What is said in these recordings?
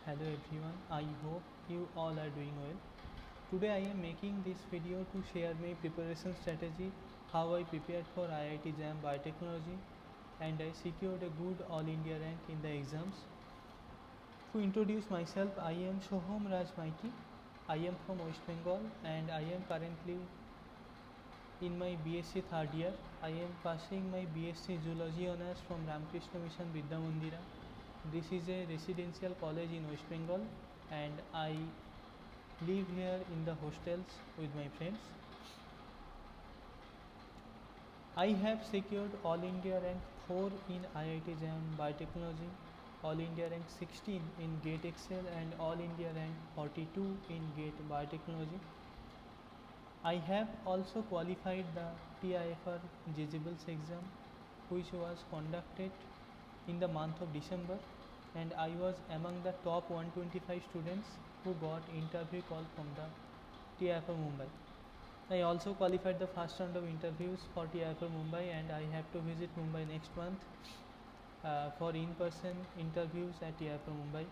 Hello everyone, I hope you all are doing well. Today I am making this video to share my preparation strategy, how I prepared for IIT JAM Biotechnology and I secured a good All India rank in the exams. To introduce myself, I am Shohom Raj Maiti. I am from West Bengal and I am currently in my BSc third year. I am passing my BSc Zoology Honours from Ramakrishna Mission Vidya Mandira. This is a residential college in West Bengal and I live here in the hostels with my friends. I have secured All India rank 4 in IIT JAM Biotechnology, All India rank 16 in GATE Excel and All India rank 42 in GATE Biotechnology. I have also qualified the TIFR Jezables exam which was conducted in the month of December and I was among the top 125 students who got interview call from the TIFR Mumbai. I also qualified the first round of interviews for TIFR Mumbai and I have to visit Mumbai next month for in-person interviews at TIFR Mumbai.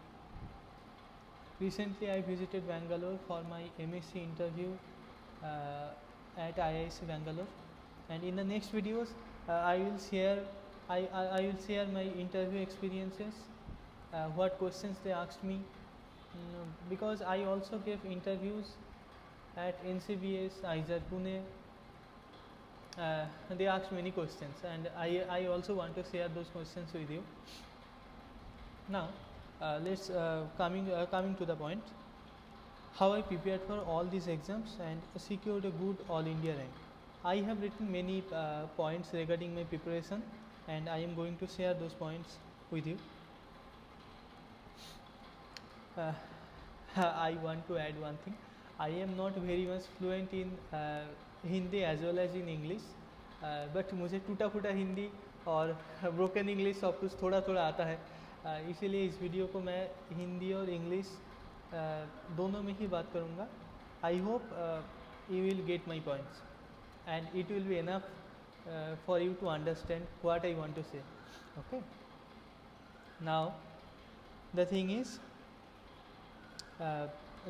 Recently I visited Bangalore for my MSc interview at IISc Bangalore, and in the next videos I will share my interview experiences, what questions they asked me, because I also gave interviews at NCBS, IJAR Pune. They asked many questions and I also want to share those questions with you. Now let's coming to the point, how I prepared for all these exams and secured a good All India rank. I have written many points regarding my preparation and I am going to share those points with you. I want to add one thing. I am not very much fluent in Hindi as well as in English, but मुझे टूटा फूटा हिंदी और broken English सब कुछ थोड़ा थोड़ा आता है, इसीलिए इस वीडियो को मैं हिंदी और इंग्लिश दोनों में ही बात करूँगा. I hope you will get my points and it will be enough for you to understand what I want to say. Okay, now the thing is,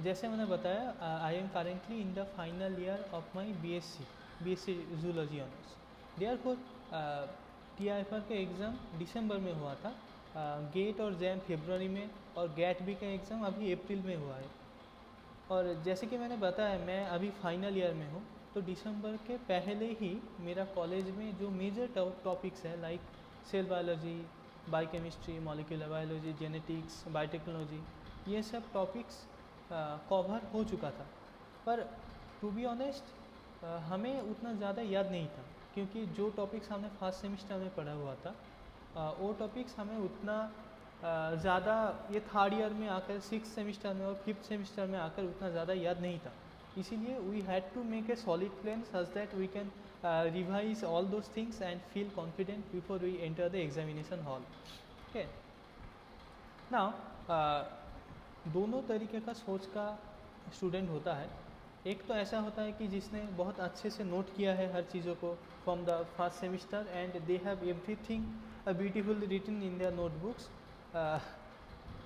जैसे मैंने बताया, I am currently in the final year of my BSc zoology honours. Therefore TIFR का exam दिसंबर में हुआ था, gate और jam फरवरी में और गैट बी का एग्ज़ाम अभी अप्रैल में हुआ है. और जैसे कि मैंने बताया मैं अभी फाइनल ईयर में हूँ, तो दिसंबर के पहले ही मेरा कॉलेज में जो मेजर टॉपिक्स है like cell biology, biochemistry, molecular biology, genetics, biotechnology, ये सब टॉपिक्स कवर हो चुका था. पर टू बी ऑनेस्ट हमें उतना ज़्यादा याद नहीं था, क्योंकि जो टॉपिक्स हमने फर्स्ट सेमिस्टर में पढ़ा हुआ था वो टॉपिक्स हमें उतना ज़्यादा ये थर्ड ईयर में आकर, सिक्स सेमिस्टर में और फिफ्थ सेमिस्टर में आकर उतना ज़्यादा याद नहीं था. इसीलिए we had to make a solid plan such that we can revise all those things and feel confident before we enter the examination hall. Okay, now दोनों तरीके का सोच का स्टूडेंट होता है. एक तो ऐसा होता है कि जिसने बहुत अच्छे से नोट किया है हर चीज़ों को from the first semester and they have everything beautifully written in their notebooks,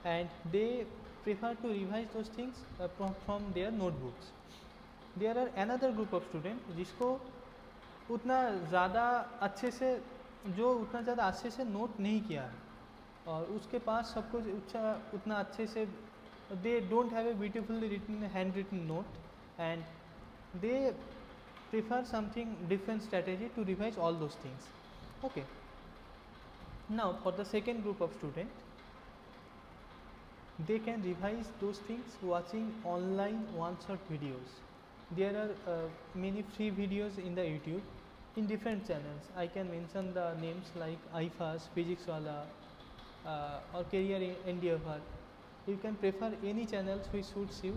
and they prefer to revise those things from their notebooks. There are another group of students जिसको उतना ज़्यादा अच्छे से नोट नहीं किया है और उसके पास सब कुछ उतना अच्छे से, they don't have a beautifully written hand written note and they prefer something different strategy to revise all those things. Okay. Now for the second group of students, they can revise those things watching online one-shot videos. There are many free videos in the YouTube in different channels. I can mention the names like iFast, Physics Wala, or Career Endeavor. You can prefer any channels which suits you.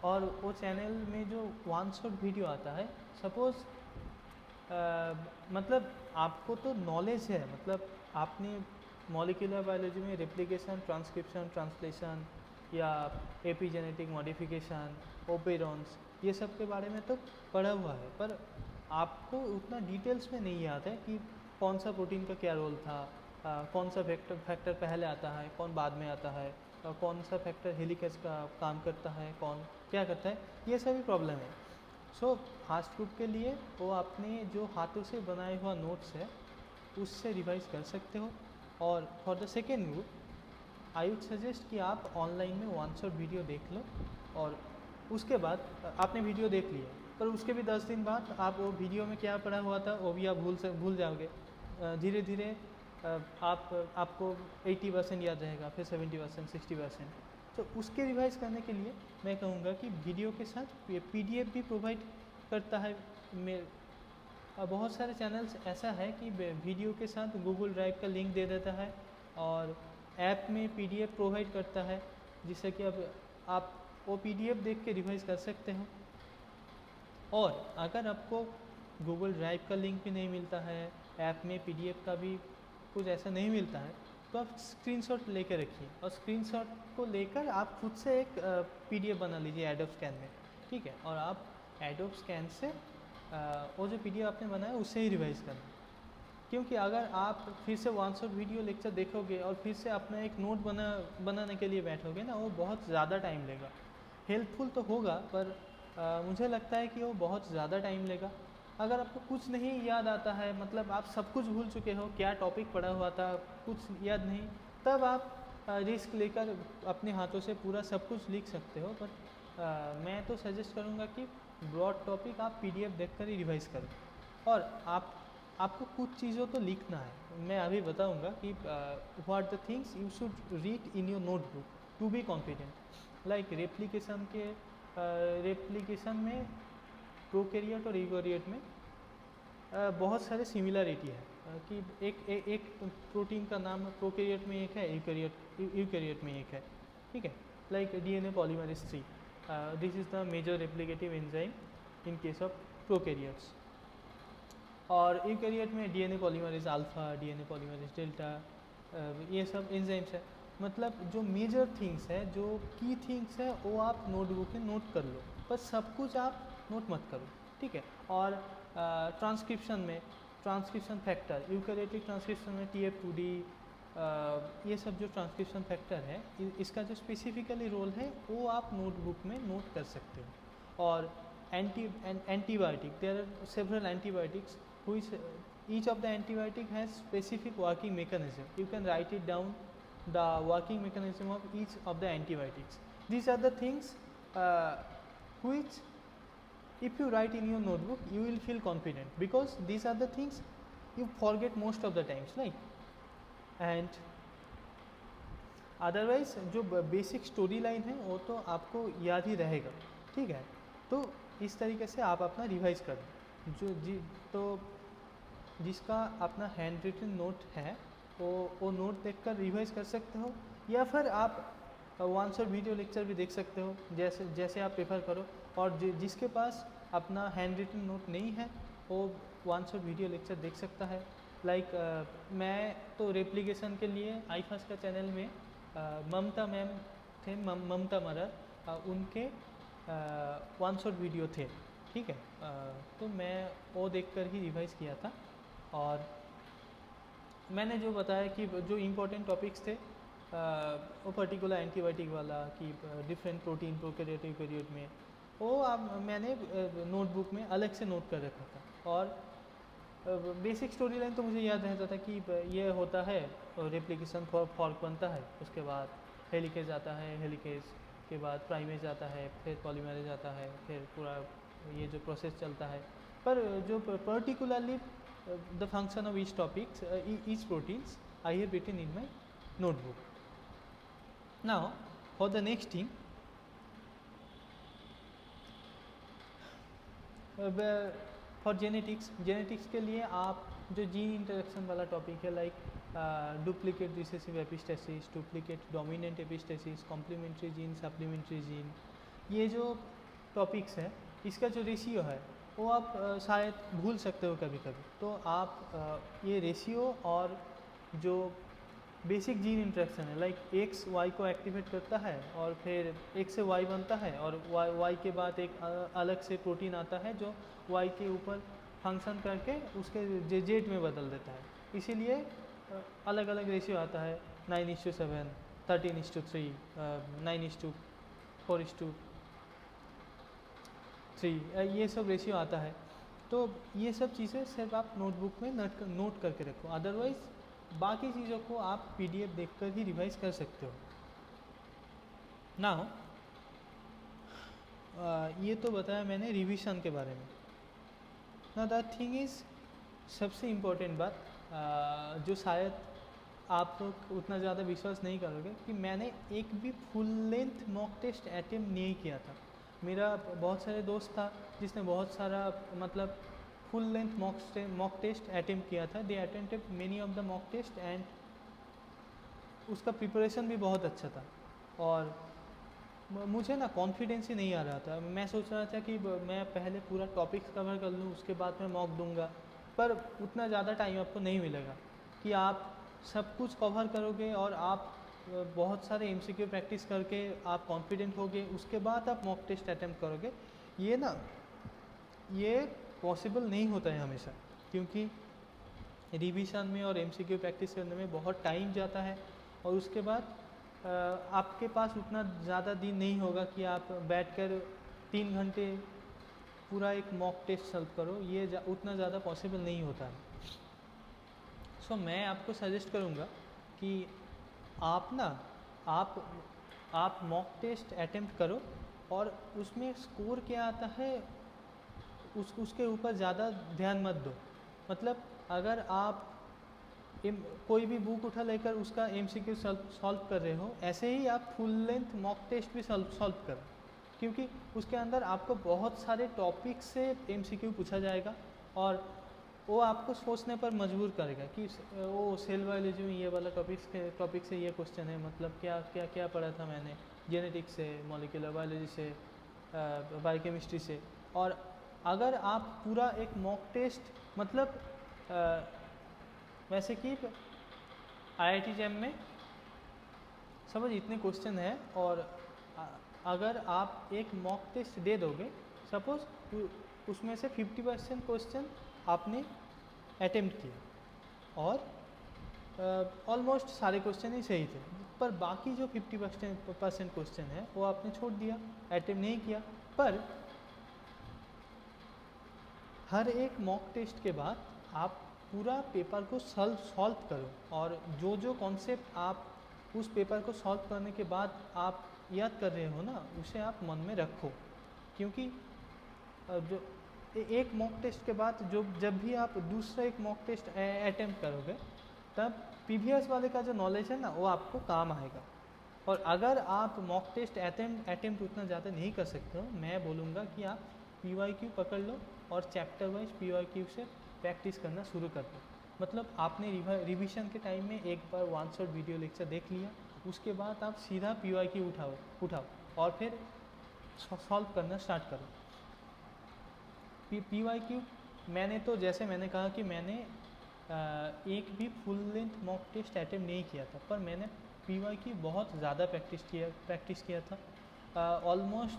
और वो channel में जो one shot video आता है, suppose मतलब आपको तो knowledge है, मतलब आपने मॉलिक्यूलर बायोलॉजी में रेप्लिकेशन, ट्रांसक्रिप्शन, ट्रांसलेशन या एपिजेनेटिक मॉडिफिकेशन, ओपेरॉन्स, ये सब के बारे में तो पढ़ा हुआ है, पर आपको उतना डिटेल्स में नहीं याद है कि कौन सा प्रोटीन का क्या रोल था, कौन सा फैक्टर पहले आता है, कौन बाद में आता है, कौन सा फैक्टर हेलिकेज का काम करता है, कौन क्या करता है, ये सभी प्रॉब्लम है। सो फर्स्ट ग्रुप के लिए वो अपने जो हाथों से बनाए हुआ नोट्स है उससे रिवाइज कर सकते हो। और for the second group I would suggest कि आप ऑनलाइन में वन शॉट वीडियो देख लो, और उसके बाद आपने वीडियो देख लिया पर उसके भी 10 दिन बाद आप वो वीडियो में क्या पढ़ा हुआ था वो भी आप भूल जाओगे। धीरे धीरे आपको 80% याद रहेगा, फिर 70%, 60%। तो उसके रिवाइज करने के लिए मैं कहूँगा कि वीडियो के साथ PDF भी प्रोवाइड करता है। बहुत सारे चैनल्स ऐसा है कि वीडियो के साथ गूगल ड्राइव का लिंक दे देता है और ऐप में PDF प्रोवाइड करता है, जिससे कि अब आप वो PDF देख के रिवाइज कर सकते हो। और अगर आपको गूगल ड्राइव का लिंक भी नहीं मिलता है, ऐप में PDF का भी कुछ ऐसा नहीं मिलता है, तो आप स्क्रीनशॉट लेकर रखिए और स्क्रीनशॉट को लेकर आप खुद से एक PDF बना लीजिए एडोब स्कैन में, ठीक है। और आप एडोब स्कैन से वो जो PDF आपने बनाया उससे ही रिवाइज करना, क्योंकि अगर आप फिर से वन शॉट वीडियो लेक्चर देखोगे और फिर से अपना एक नोट बनाने के लिए बैठोगे ना, वो बहुत ज़्यादा टाइम लेगा। हेल्पफुल तो होगा पर मुझे लगता है कि वो बहुत ज़्यादा टाइम लेगा। अगर आपको कुछ नहीं याद आता है, मतलब आप सब कुछ भूल चुके हो, क्या टॉपिक पढ़ा हुआ था कुछ याद नहीं, तब आप रिस्क लेकर अपने हाथों से पूरा सब कुछ लिख सकते हो। पर मैं तो सजेस्ट करूँगा कि ब्रॉड टॉपिक आप PDF देखकर ही रिवाइज करो। और आपको कुछ चीज़ों तो लिखना है। मैं अभी बताऊँगा कि what the things you should read in your notebook to be confident. Like replication में प्रोकैरियोट और यूकैरियोट में बहुत सारे सिमिलरिटी है कि एक प्रोटीन का नाम प्रोकैरियोट में एक है, यूकैरियोट में एक है, ठीक है। Like DNA polymerase 3, this is the major replicative enzyme in case of prokaryotes. और यूकैरियोट में DNA polymerase alpha, DNA polymerase delta, ये सब एंजाइम्स है। मतलब जो मेजर थिंग्स है, जो की थिंग्स है, वो आप नोटबुक में नोट कर लो, पर सब कुछ आप नोट मत करो, ठीक है। और ट्रांसक्रिप्शन फैक्टर, यूकैरियोटिक ट्रांसक्रिप्शन में TF2D, ये सब जो ट्रांसक्रिप्शन फैक्टर है, इसका जो स्पेसिफिकली रोल है वो आप नोटबुक में नोट कर सकते हो। और antibiotic, there are several antibiotics which each of the antibiotic has specific working mechanism. You can write it down, the working mechanism of each of the antibiotics. These are the things which if you write in your notebook you will feel confident, because these are the things you forget most of the times, like, and otherwise जो basic story line है वो तो आपको याद ही रहेगा, ठीक है। तो इस तरीके से आप अपना रिवाइज करें। तो जिसका अपना हैंड रिटन नोट है वो नोट देखकर रिवाइज कर सकते हो, या फिर आप वन शॉट वीडियो लेक्चर भी देख सकते हो, जैसे आप प्रेफर करो। और जिसके पास अपना हैंड रिटन नोट नहीं है वो वन शॉट वीडियो लेक्चर देख सकता है। लाइक मैं तो रेप्लिकेशन के लिए iFAST का चैनल में ममता मैम थे, ममता मरर, उनके वन शॉट वीडियो थे, ठीक है। तो मैं वो देखकर ही रिवाइज किया था। और मैंने जो बताया कि जो इम्पोर्टेंट टॉपिक्स थे वो पर्टिकुलर एंटीबायोटिक वाला कि डिफरेंट प्रोटीन प्रोकैरियोट यूकैरियोट में, वो मैंने नोटबुक में अलग से नोट कर रखा था। और बेसिक स्टोरी लाइन तो मुझे याद रहता था कि ये होता है, रेप्लिकेशन फॉर्क बनता है, उसके बाद हेलिकेज आता है, हेलिकेज के बाद प्राइमेज आता है, फिर पॉलीमरेज आता है, फिर पूरा ये जो प्रोसेस चलता है। पर जो particularly the function of each topics, each proteins, I have written in my notebook. Now for the next thing, for genetics के लिए आप जो जीन इंटरेक्शन वाला टॉपिक है, like duplicate recessive epistasis, duplicate dominant epistasis, complementary gene, supplementary gene, ये जो topics है इसका जो रेशियो है वो आप शायद भूल सकते हो कभी कभी। तो आप ये रेशियो और जो बेसिक जीन इंटरेक्शन है, लाइक X Y को एक्टिवेट करता है और फिर X से Y बनता है, और Y के बाद एक अलग से प्रोटीन आता है जो Y के ऊपर फंक्शन करके उसके Z में बदल देता है। इसीलिए अलग अलग रेशियो आता है, 9:7, 13:3, 9:4:3, ये सब रेशियो आता है। तो ये सब चीज़ें सिर्फ आप नोटबुक में नोट करके रखो, अदरवाइज़ बाकी चीज़ों को आप PDF देखकर ही रिवाइज कर सकते हो ना। ये तो बताया मैंने रिवीजन के बारे में ना। द थिंग इज़, सबसे इम्पोर्टेंट बात जो शायद आप लोग उतना ज़्यादा विश्वास नहीं करोगे, कि मैंने एक भी full length mock test attempt नहीं किया था। मेरा बहुत सारे दोस्त था जिसने बहुत सारा मतलब full length mock test attempt किया था। They attempted many of the mock test and उसका प्रिपरेशन भी बहुत अच्छा था। और मुझे ना कॉन्फिडेंस ही नहीं आ रहा था। मैं सोच रहा था कि मैं पहले पूरा टॉपिक्स कवर कर लूँ, उसके बाद मैं मॉक दूंगा, पर उतना ज़्यादा टाइम आपको नहीं मिलेगा कि आप सब कुछ कवर करोगे और आप बहुत सारे MCQ प्रैक्टिस करके आप कॉन्फिडेंट होगे, उसके बाद आप मॉक टेस्ट अटैम्प्ट करोगे। ये पॉसिबल नहीं होता है हमेशा, क्योंकि रिवीजन में और MCQ प्रैक्टिस करने में बहुत टाइम जाता है, और उसके बाद आपके पास उतना ज़्यादा दिन नहीं होगा कि आप बैठकर 3 घंटे पूरा एक मॉक टेस्ट सॉल्व करो। ये उतना ज़्यादा पॉसिबल नहीं होता है। सो मैं आपको सजेस्ट करूँगा कि आप मॉक टेस्ट अटेम्प्ट करो, और उसमें स्कोर क्या आता है उसके ऊपर ज़्यादा ध्यान मत दो। मतलब अगर आप कोई भी बुक उठा लेकर उसका MCQ सॉल्व कर रहे हो, ऐसे ही आप फुल लेंथ मॉक टेस्ट भी सॉल्व करो, क्योंकि उसके अंदर आपको बहुत सारे टॉपिक से MCQ पूछा जाएगा, और वो आपको सोचने पर मजबूर करेगा कि वो सेल बायोलॉजी में ये वाला टॉपिक से ये क्वेश्चन है, मतलब क्या क्या क्या पढ़ा था मैंने, जेनेटिक्स से, मॉलिक्यूलर बायोलॉजी से, बायोकेमिस्ट्री से। और अगर आप पूरा एक मॉक टेस्ट मतलब वैसे कि IIT JAM में समझ इतने क्वेश्चन है, और अगर आप एक मॉक टेस्ट दे दोगे, सपोज उसमें से 50% क्वेश्चन आपने अटेम्प्ट किया और ऑलमोस्ट सारे क्वेश्चन ही सही थे, पर बाकी जो 50% क्वेश्चन है वो आपने छोड़ दिया, अटेम्प्ट नहीं किया। पर हर एक मॉक टेस्ट के बाद आप पूरा पेपर को सॉल्व करो, और जो जो कॉन्सेप्ट आप उस पेपर को सॉल्व करने के बाद आप याद कर रहे हो ना, उसे आप मन में रखो। क्योंकि जो एक मॉक टेस्ट के बाद जब भी आप दूसरा एक मॉक टेस्ट अटेम्प्ट करोगे, तब प्रीवियस वाले का जो नॉलेज है ना, वो आपको काम आएगा। और अगर आप मॉक टेस्ट अटेम्प्ट उतना ज़्यादा नहीं कर सकते हो, मैं बोलूँगा कि आप PYQ पकड़ लो और चैप्टर वाइज PYQ से प्रैक्टिस करना शुरू कर दो। मतलब आपने रिवीजन के टाइम में एक बार 1 शॉट वीडियो लेक्चर देख लिया, उसके बाद आप सीधा PYQ उठाओ और फिर सॉल्व करना स्टार्ट करो। PYQ मैंने तो जैसे मैंने कहा कि मैंने एक भी full length mock test attempt नहीं किया था, पर मैंने PYQ बहुत ज़्यादा प्रैक्टिस किया था। ऑलमोस्ट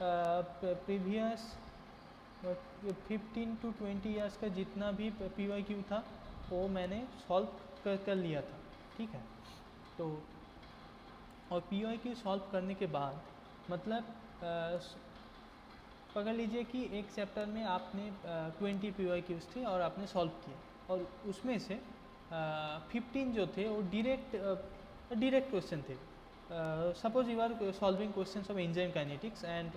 प्रीवियस 15 to 20 ईयर्स का जितना भी PYQ था वो मैंने सॉल्व कर लिया था, ठीक है। तो और PYQ सॉल्व करने के बाद मतलब पकड़ लीजिए कि एक चैप्टर में आपने 20 PYQs थे और आपने सॉल्व किए, और उसमें से 15 जो थे वो डायरेक्ट क्वेश्चन थे। Suppose you are solving questions of enzyme kinetics and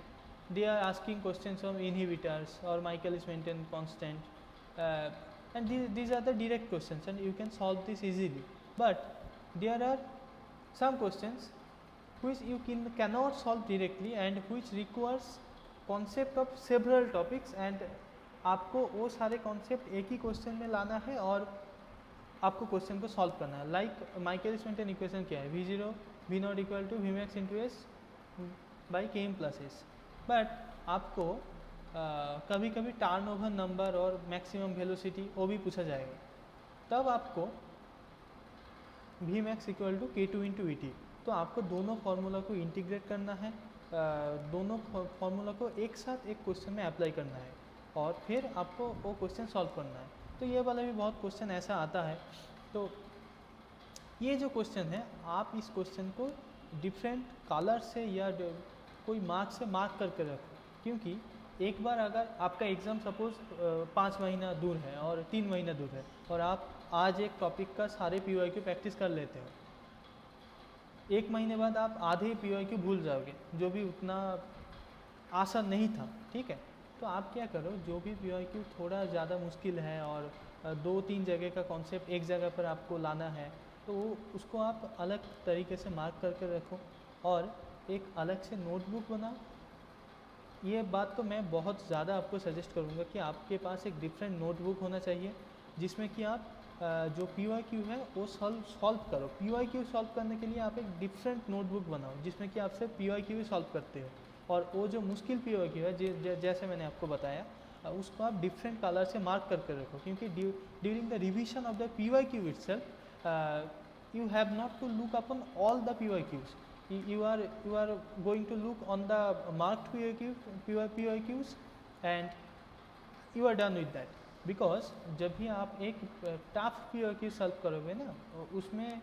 they are asking questions of inhibitors or Michaelis-Menten constant, and these are the direct questions and you can solve this easily. But there are some questions which you cannot solve directly and which requires concept of several topics, and आपको वो सारे concept एक ही question में लाना है और आपको question को सॉल्व करना है। लाइक Michaelis-Menten इक्वेशन क्या है, V0 V0 equal to Vmax into S by Km plus S। But आपको कभी कभी टर्नओवर नंबर और मैक्सिमम वेलोसिटी वो भी पूछा जाएगा, तब आपको Vmax equal to K2 into ET। तो आपको दोनों फार्मूला को इंटीग्रेट करना है, दोनों फार्मूला को एक साथ एक क्वेश्चन में अप्लाई करना है और फिर आपको वो क्वेश्चन सॉल्व करना है। तो ये वाला भी बहुत क्वेश्चन ऐसा आता है। तो ये जो क्वेश्चन है आप इस क्वेश्चन को डिफरेंट कलर से या कोई मार्क से मार्क करके रखो, क्योंकि एक बार अगर आपका एग्ज़ाम सपोज 5 महीना दूर है और 3 महीना दूर है और आप आज एक टॉपिक का सारे PYQ प्रैक्टिस कर लेते हो, 1 महीने बाद आप आधे PYQ भूल जाओगे, जो भी उतना आसान नहीं था, ठीक है। तो आप क्या करो, जो भी PYQ थोड़ा ज़्यादा मुश्किल है और 2-3 जगह का कॉन्सेप्ट एक जगह पर आपको लाना है, तो उसको आप अलग तरीके से मार्क करके रखो और एक अलग से नोटबुक बनाओ। ये बात तो मैं बहुत ज़्यादा आपको सजेस्ट करूँगा कि आपके पास एक डिफरेंट नोटबुक होना चाहिए, जिसमें कि आप जो PYQ है वो सॉल्व करो। PYQ सॉल्व करने के लिए आप एक डिफरेंट नोटबुक बनाओ, जिसमें कि आप सिर्फ PYQ ही सॉल्व करते हो, और वो जो मुश्किल PYQ है जैसे मैंने आपको बताया, उसको आप डिफरेंट कलर से मार्क करके रखो, क्योंकि during the revision of the PYQ itself you have not to look upon all the PYQs. You are going to look on the marked PYQs and you are done with that. Because जब भी आप एक tough PYQ solve करोगे ना, उसमें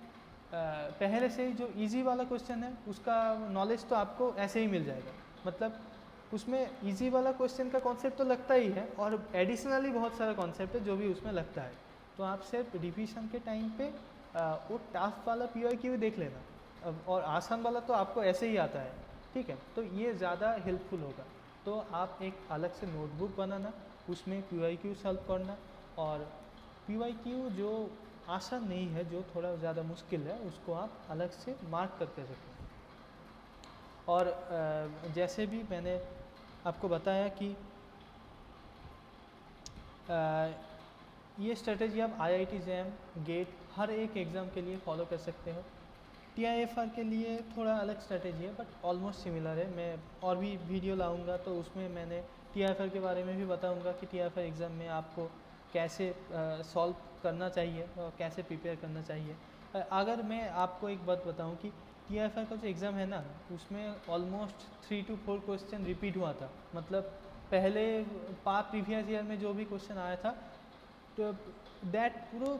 पहले से जो इजी वाला क्वेश्चन है उसका नॉलेज तो आपको ऐसे ही मिल जाएगा, मतलब उसमें इजी वाला क्वेश्चन का कॉन्सेप्ट तो लगता ही है और एडिशनली बहुत सारा कॉन्सेप्ट है जो भी उसमें लगता है। तो आप सिर्फ रिविजन के टाइम पे वो टफ वाला PYQ देख लेना, और आसान वाला तो आपको ऐसे ही आता है, ठीक है। तो ये ज़्यादा हेल्पफुल होगा। तो आप एक अलग से नोटबुक बनाना, उसमें PYQ सॉल्व करना, और PYQ जो आसान नहीं है, जो थोड़ा ज़्यादा मुश्किल है, उसको आप अलग से मार्क करके रखें। और जैसे भी मैंने आपको बताया कि ये स्ट्रेटेजी आप IIT JAM गेट हर एक एग्ज़ाम के लिए फॉलो कर सकते हो। TIFR के लिए थोड़ा अलग स्ट्रेटेजी है, बट ऑलमोस्ट सिमिलर है। मैं और भी वीडियो लाऊंगा तो उसमें मैंने TIFR के बारे में भी बताऊंगा कि TIFR एग्ज़ाम में आपको कैसे सॉल्व करना चाहिए और कैसे प्रिपेयर करना चाहिए। अगर मैं आपको एक बात बताऊं कि TIFR का जो एग्ज़ाम है ना, उसमें ऑलमोस्ट 3 to 4 क्वेश्चन रिपीट हुआ था। मतलब पहले प्रीवियस ईयर में जो भी क्वेश्चन आया था, तो दैट पूरा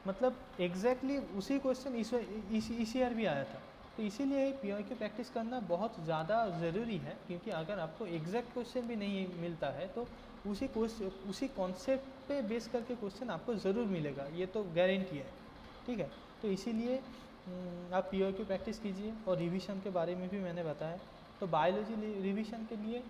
मतलब एग्जैक्टली उसी क्वेश्चन इस ईयर भी आया था। तो इसीलिए PYQ प्रैक्टिस करना बहुत ज़्यादा ज़रूरी है, क्योंकि अगर आपको एग्जैक्ट क्वेश्चन भी नहीं मिलता है तो उसी कॉन्सेप्ट पे बेस करके क्वेश्चन आपको ज़रूर मिलेगा, ये तो गारंटी है, ठीक है। तो इसीलिए आप PYQ प्रैक्टिस कीजिए। और रिवीजन के बारे में भी मैंने बताया। तो बायोलॉजी रिवीजन के लिए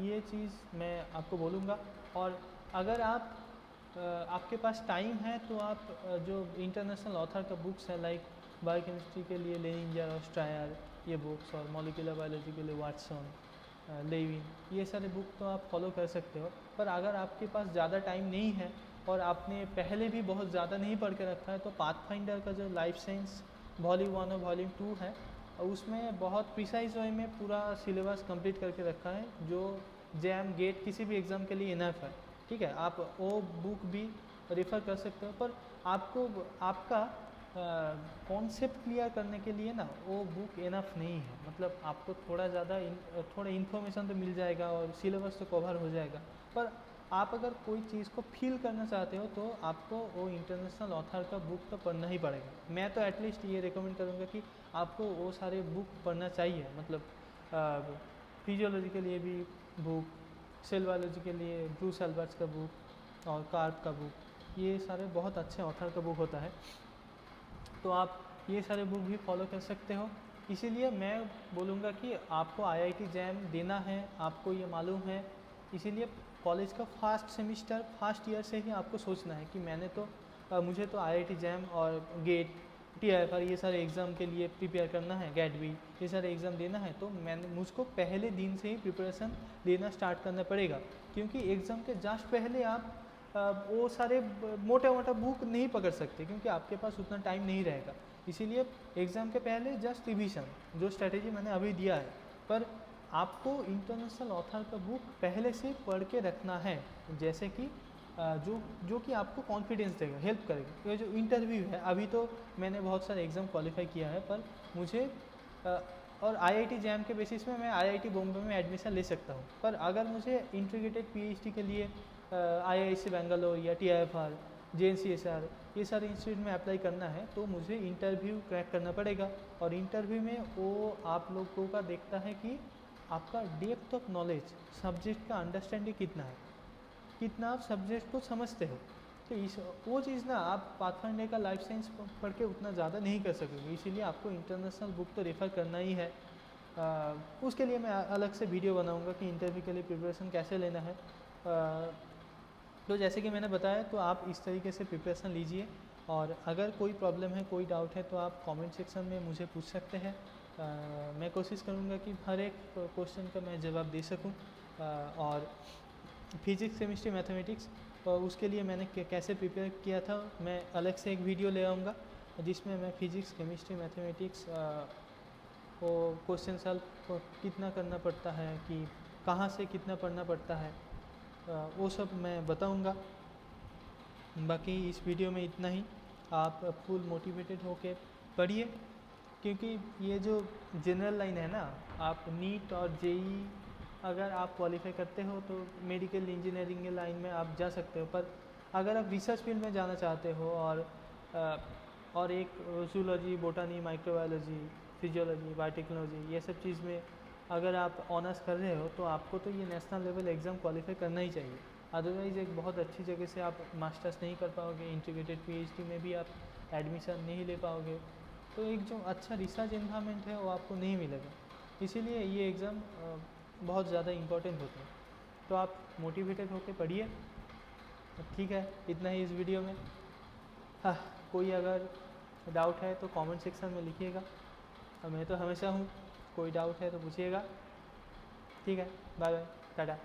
ये चीज़ मैं आपको बोलूँगा। और अगर आपके पास टाइम है तो आप जो इंटरनेशनल ऑथर का बुक्स है, लाइक बायोकेमिस्ट्री के लिए लेनिंजर और स्ट्रायर ये बुक्स, और मॉलिक्यूलर बायोलॉजी के लिए वाटसन, लेविन, ये सारे बुक तो आप फॉलो कर सकते हो। पर अगर आपके पास ज़्यादा टाइम नहीं है और आपने पहले भी बहुत ज़्यादा नहीं पढ़ के रखा है, तो पाथफाइंडर का जो लाइफ साइंस वॉल्यूम 1 और वॉल्यूम 2 है, उसमें बहुत प्रिसाइज वे में पूरा सिलेबस कंप्लीट करके रखा है, जो JAM गेट किसी भी एग्ज़ाम के लिए इनफ है, ठीक है। आप वो बुक भी रेफ़र कर सकते हो। पर आपको आपका कॉन्सेप्ट क्लियर करने के लिए ना वो बुक इनफ नहीं है। मतलब आपको थोड़ा ज़्यादा थोड़ा इन्फॉर्मेशन तो मिल जाएगा और सिलेबस तो कवर हो जाएगा, पर आप अगर कोई चीज़ को फील करना चाहते हो तो आपको वो इंटरनेशनल ऑथर का बुक तो पढ़ना ही पड़ेगा। मैं तो एटलीस्ट ये रिकमेंड करूँगा कि आपको वो सारे बुक पढ़ना चाहिए। मतलब फिजियोलॉजी के लिए भी बुक, सेल बायोलॉजी के लिए ब्रूस एल्बर्ट्स का बुक और कार्प का बुक, ये सारे बहुत अच्छे ऑथर का बुक होता है। तो आप ये सारे बुक भी फॉलो कर सकते हो। इसीलिए मैं बोलूँगा कि आपको IIT JAM देना है, आपको ये मालूम है, इसीलिए कॉलेज का फर्स्ट सेमिस्टर फर्स्ट ईयर से ही आपको सोचना है कि मुझे तो IIT JAM और गेट, TIFR ये सारे एग्ज़ाम के लिए प्रिपेयर करना है, गेट भी ये सारे एग्ज़ाम देना है। तो मुझको पहले दिन से ही प्रिपरेशन देना स्टार्ट करना पड़ेगा, क्योंकि एग्ज़ाम के जस्ट पहले आप वो सारे मोटा बुक नहीं पकड़ सकते, क्योंकि आपके पास उतना टाइम नहीं रहेगा। इसीलिए एग्ज़ाम के पहले जस्ट रिवीजन, जो स्ट्रेटेजी मैंने अभी दिया है, पर आपको इंटरनेशनल ऑथर का बुक पहले से पढ़ के रखना है, जैसे कि जो कि आपको कॉन्फिडेंस देगा, हेल्प करेगा। ये जो इंटरव्यू है, अभी तो मैंने बहुत सारे एग्ज़ाम क्वालिफाई किया है, पर मुझे और IIT JAM के बेसिस में मैं IIT बॉम्बे में एडमिशन ले सकता हूँ। पर अगर मुझे इंटीग्रेटेड PhD के लिए IISc बेंगलोर या TIFR JNCSR, ये सारे इंस्टीट्यूट में अप्लाई करना है तो मुझे इंटरव्यू क्रैक करना पड़ेगा। और इंटरव्यू में वो आप लोगों का देखता है कि आपका डेप्थ ऑफ नॉलेज, सब्जेक्ट का अंडरस्टैंडिंग कितना है, कितना आप सब्जेक्ट को समझते हो। तो इस वो चीज़ ना आप पाथफाइंडर का लाइफ साइंस पढ़ के उतना ज़्यादा नहीं कर सकोगे, इसीलिए आपको इंटरनेशनल बुक तो रेफ़र करना ही है। उसके लिए मैं अलग से वीडियो बनाऊंगा कि इंटरव्यू के लिए प्रिपरेशन कैसे लेना है। तो जैसे कि मैंने बताया, तो आप इस तरीके से प्रिपरेशन लीजिए, और अगर कोई प्रॉब्लम है, कोई डाउट है, तो आप कमेंट सेक्शन में मुझे पूछ सकते हैं। मैं कोशिश करूंगा कि हर एक क्वेश्चन का मैं जवाब दे सकूं। और फिज़िक्स, केमिस्ट्री, मैथमेटिक्स, और उसके लिए मैंने कैसे प्रिपेयर किया था, मैं अलग से एक वीडियो ले आऊँगा जिसमें मैं फिज़िक्स, केमिस्ट्री, मैथमेटिक्स को क्वेश्चन सॉल्व कितना करना पड़ता है, कि कहाँ से कितना पढ़ना पड़ता है, वो सब मैं बताऊँगा। बाकी इस वीडियो में इतना ही। आप फुल मोटिवेटेड होके पढ़िए, क्योंकि ये जो जनरल लाइन है ना, आप नीट और जेई अगर आप क्वालिफाई करते हो तो मेडिकल इंजीनियरिंग के लाइन में आप जा सकते हो। पर अगर आप रिसर्च फील्ड में जाना चाहते हो और एक जूलॉजी, बोटानी, माइक्रोबायोलॉजी, फिजियोलॉजी, बायोटेक्नोलॉजी, ये सब चीज़ में अगर आप ऑनर्स कर रहे हो तो आपको तो ये नेशनल लेवल एग्ज़ाम क्वालिफाई करना ही चाहिए। अदरवाइज़ एक बहुत अच्छी जगह से आप मास्टर्स नहीं कर पाओगे, इंटीग्रेटेड पीएचडी में भी आप एडमिशन नहीं ले पाओगे, तो एक जो अच्छा रिसर्च एनवायरनमेंट है वो आपको नहीं मिलेगा। इसीलिए ये एग्ज़ाम बहुत ज़्यादा इम्पोर्टेंट होते हैं। तो आप मोटिवेटेड होकर पढ़िए। ठीक है, इतना ही इस वीडियो में। हाँ, कोई अगर डाउट है तो कमेंट सेक्शन में लिखिएगा, मैं तो हमेशा हूँ, कोई डाउट है तो पूछिएगा। ठीक है, बाय बाय, टाटा।